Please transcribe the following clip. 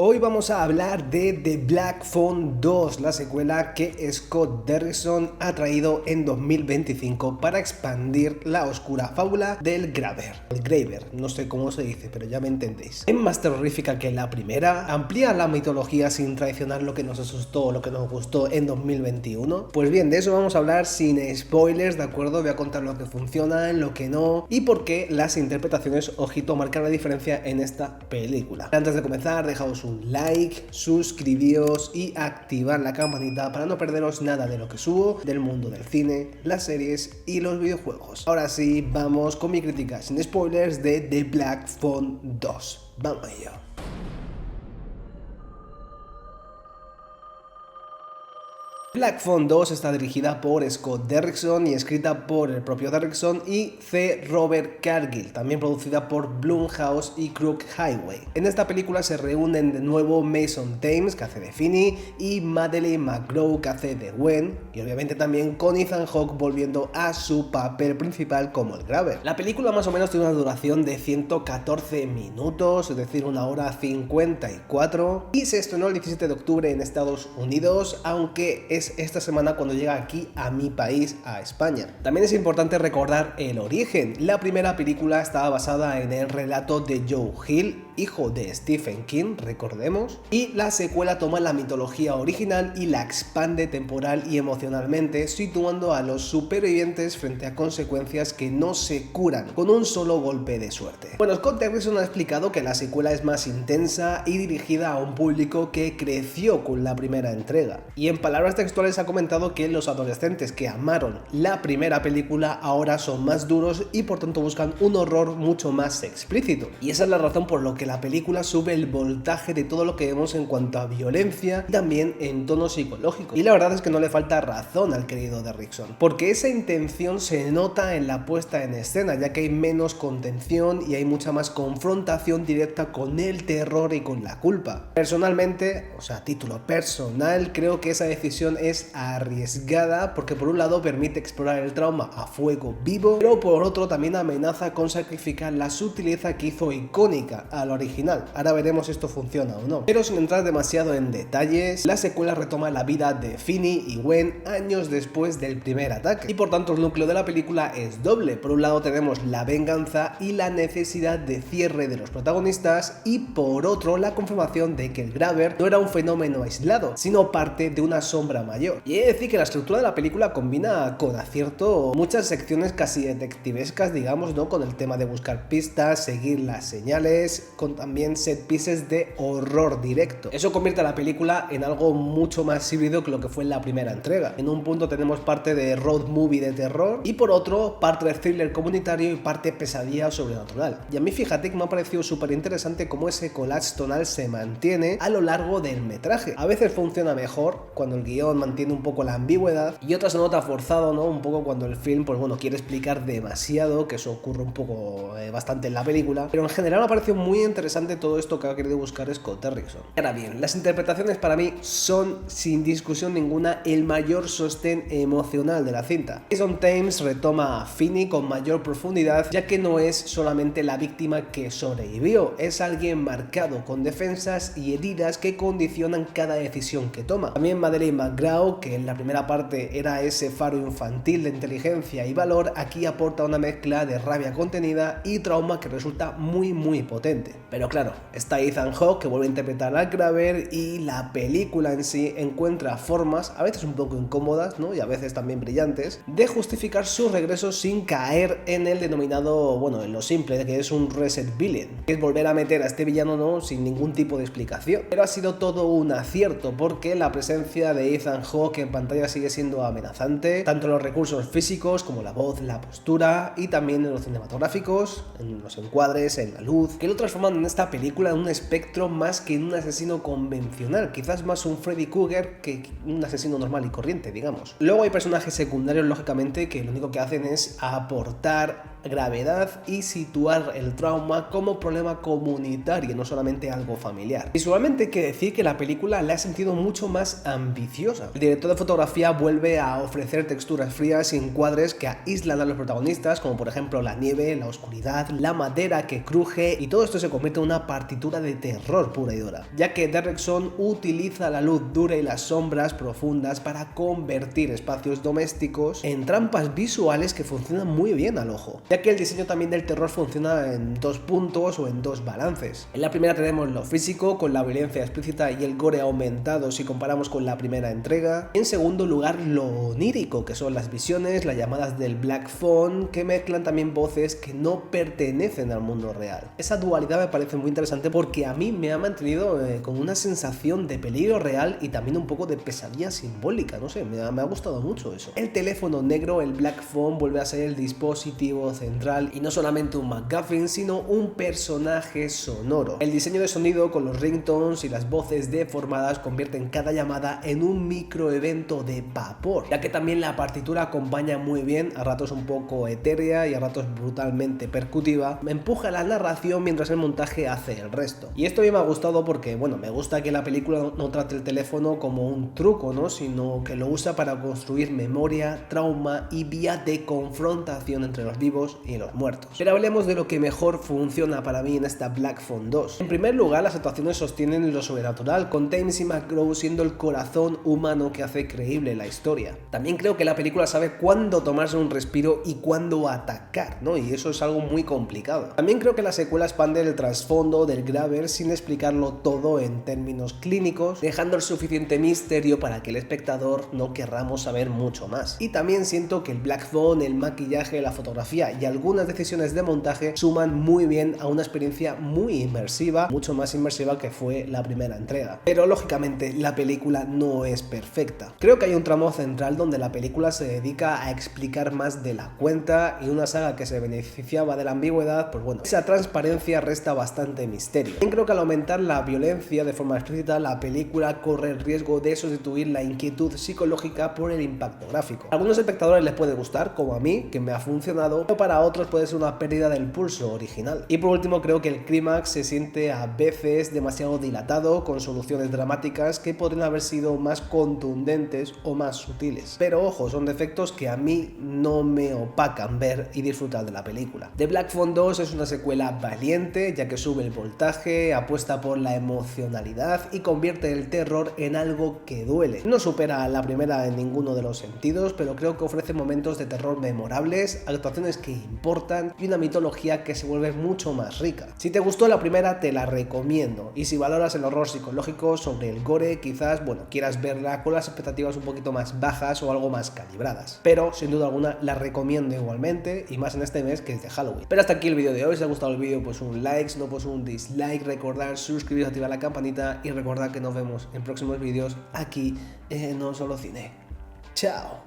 Hoy vamos a hablar de The Black Phone 2, la secuela que Scott Derrickson ha traído en 2025 para expandir la oscura fábula del Graver. El Graver, no sé cómo se dice, pero ya me entendéis. Es más terrorífica que la primera, amplía la mitología sin traicionar lo que nos asustó o lo que nos gustó en 2021. Pues bien, de eso vamos a hablar sin spoilers, ¿de acuerdo? Voy a contar lo que funciona, lo que no y por qué las interpretaciones, ojito, marcan la diferencia en esta película. Antes de comenzar, dejaos un like, suscribíos y activar la campanita para no perderos nada de lo que subo del mundo del cine, las series y los videojuegos. Ahora sí, vamos con mi crítica sin spoilers de The Black Phone 2. Vamos a ello. Black Phone 2 está dirigida por Scott Derrickson y escrita por el propio Derrickson y C. Robert Cargill, también producida por Blumhouse y Crook Highway. En esta película se reúnen de nuevo Mason Thames, que hace de Finney, y Madeleine McGraw, que hace de Gwen, y obviamente también con Ethan Hawke volviendo a su papel principal como el Graver. La película más o menos tiene una duración de 114 minutos, es decir, 1 hora 54, y se estrenó el 17 de octubre en Estados Unidos, aunque es esta semana cuando llega aquí a mi país, a España. También es importante recordar el origen. La primera película estaba basada en el relato de Joe Hill, hijo de Stephen King, recordemos, y la secuela toma la mitología original y la expande temporal y emocionalmente, situando a los supervivientes frente a consecuencias que no se curan con un solo golpe de suerte. Bueno, Scott Derrickson ha explicado que la secuela es más intensa y dirigida a un público que creció con la primera entrega, y en palabras textuales ha comentado que los adolescentes que amaron la primera película ahora son más duros y por tanto buscan un horror mucho más explícito, y esa es la razón por lo que la película sube el voltaje de todo lo que vemos en cuanto a violencia y también en tono psicológico. Y la verdad es que no le falta razón al querido Derrickson, porque esa intención se nota en la puesta en escena, ya que hay menos contención y hay mucha más confrontación directa con el terror y con la culpa. Personalmente, o sea, título personal, creo que esa decisión es arriesgada porque por un lado permite explorar el trauma a fuego vivo, pero por otro también amenaza con sacrificar la sutileza que hizo icónica a la original. Ahora veremos si esto funciona o no. Pero sin entrar demasiado en detalles, la secuela retoma la vida de Finney y Gwen años después del primer ataque, y por tanto el núcleo de la película es doble. Por un lado tenemos la venganza y la necesidad de cierre de los protagonistas, y por otro la confirmación de que el Graver no era un fenómeno aislado, sino parte de una sombra mayor. Y he de decir que la estructura de la película combina con acierto muchas secciones casi detectivescas, digamos, ¿no? Con el tema de buscar pistas, seguir las señales, con también set pieces de horror directo. Eso convierte a la película en algo mucho más híbrido que lo que fue en la primera entrega. En un punto tenemos parte de road movie de terror y por otro parte de thriller comunitario y parte pesadilla sobrenatural. Y a mí fíjate que me ha parecido súper interesante cómo ese collage tonal se mantiene a lo largo del metraje. A veces funciona mejor cuando el guión mantiene un poco la ambigüedad y otras se nota forzado, ¿no? Un poco cuando el film, pues bueno, quiere explicar demasiado, que eso ocurre un poco bastante en la película, pero en general me ha parecido muy interesante todo esto que ha querido buscar Scott Derrickson. Ahora bien, las interpretaciones para mí son sin discusión ninguna el mayor sostén emocional de la cinta. Mason Thames retoma a Finney con mayor profundidad, ya que no es solamente la víctima que sobrevivió, es alguien marcado con defensas y heridas que condicionan cada decisión que toma. También Madeleine McGraw, que en la primera parte era ese faro infantil de inteligencia y valor, aquí aporta una mezcla de rabia contenida y trauma que resulta muy potente. Pero claro, está Ethan Hawke, que vuelve a interpretar al Graver, y la película en sí encuentra formas, a veces un poco incómodas, ¿no? Y a veces también brillantes, de justificar su regreso sin caer en el denominado, bueno, en lo simple, que es un reset villain, que es volver a meter a este villano, ¿no? Sin ningún tipo de explicación. Pero ha sido todo un acierto, porque la presencia de Ethan Hawke en pantalla sigue siendo amenazante, tanto en los recursos físicos como la voz, la postura, y también en los cinematográficos, en los encuadres, en la luz, que lo transforman en esta película en un espectro más que en un asesino convencional, quizás más un Freddy Krueger que un asesino normal y corriente, digamos. Luego hay personajes secundarios, lógicamente, que lo único que hacen es aportar gravedad y situar el trauma como problema comunitario, no solamente algo familiar. Visualmente hay que decir que la película la he sentido mucho más ambiciosa. El director de fotografía vuelve a ofrecer texturas frías y encuadres que aíslan a los protagonistas, como por ejemplo la nieve, la oscuridad, la madera que cruje, y todo esto se convierte convierte en una partitura de terror pura y dura, ya que Derrickson utiliza la luz dura y las sombras profundas para convertir espacios domésticos en trampas visuales que funcionan muy bien al ojo, ya que el diseño también del terror funciona en dos puntos o en dos balances. En la primera tenemos lo físico, con la violencia explícita y el gore aumentado si comparamos con la primera entrega. En segundo lugar, lo onírico, que son las visiones, las llamadas del Black Phone, que mezclan también voces que no pertenecen al mundo real. Esa dualidad me parece muy interesante porque a mí me ha mantenido con una sensación de peligro real y también un poco de pesadilla simbólica, no sé, me ha gustado mucho eso. El teléfono negro, el Black Phone, vuelve a ser el dispositivo central y no solamente un MacGuffin, sino un personaje sonoro. El diseño de sonido con los ringtones y las voces deformadas convierten cada llamada en un microevento de vapor, ya que también la partitura acompaña muy bien, a ratos un poco etérea y a ratos brutalmente percutiva, me empuja la narración mientras el montaje hace el resto. Y esto a mí me ha gustado porque, bueno, me gusta que la película no trate el teléfono como un truco, ¿no? Sino que lo usa para construir memoria, trauma y vía de confrontación entre los vivos y los muertos. Pero hablemos de lo que mejor funciona para mí en esta Black Phone 2. En primer lugar, las actuaciones sostienen lo sobrenatural, con Thames y McGraw siendo el corazón humano que hace creíble la historia. También creo que la película sabe cuándo tomarse un respiro y cuándo atacar, ¿no? Y eso es algo muy complicado. También creo que la secuela expande el trasfondo del Graver sin explicarlo todo en términos clínicos, dejando el suficiente misterio para que el espectador no querramos saber mucho más. Y también siento que el Black Phone, el maquillaje, la fotografía y algunas decisiones de montaje suman muy bien a una experiencia muy inmersiva, mucho más inmersiva que fue la primera entrega. Pero lógicamente la película no es perfecta. Creo que hay un tramo central donde la película se dedica a explicar más de la cuenta y una saga que se beneficiaba de la ambigüedad, pues bueno, esa transparencia resta bastante misterio. También creo que al aumentar la violencia de forma explícita, la película corre el riesgo de sustituir la inquietud psicológica por el impacto gráfico. A algunos espectadores les puede gustar, como a mí, que me ha funcionado, pero para otros puede ser una pérdida del pulso original. Y por último, creo que el clímax se siente a veces demasiado dilatado, con soluciones dramáticas que podrían haber sido más contundentes o más sutiles. Pero ojo, son defectos que a mí no me opacan ver y disfrutar de la película. The Black Phone 2 es una secuela valiente, ya que sube el voltaje, apuesta por la emocionalidad y convierte el terror en algo que duele. No supera a la primera en ninguno de los sentidos, pero creo que ofrece momentos de terror memorables, actuaciones que importan y una mitología que se vuelve mucho más rica. Si te gustó la primera, te la recomiendo, y si valoras el horror psicológico sobre el gore, quizás, bueno, quieras verla con las expectativas un poquito más bajas o algo más calibradas. Pero sin duda alguna la recomiendo igualmente, y más en este mes que es de Halloween. Pero hasta aquí el vídeo de hoy. Si os ha gustado el vídeo, pues un like, si no, pues un dislike. Recordad suscribiros, activar la campanita y recordad que nos vemos en próximos vídeos aquí en No Solo Cine. Chao.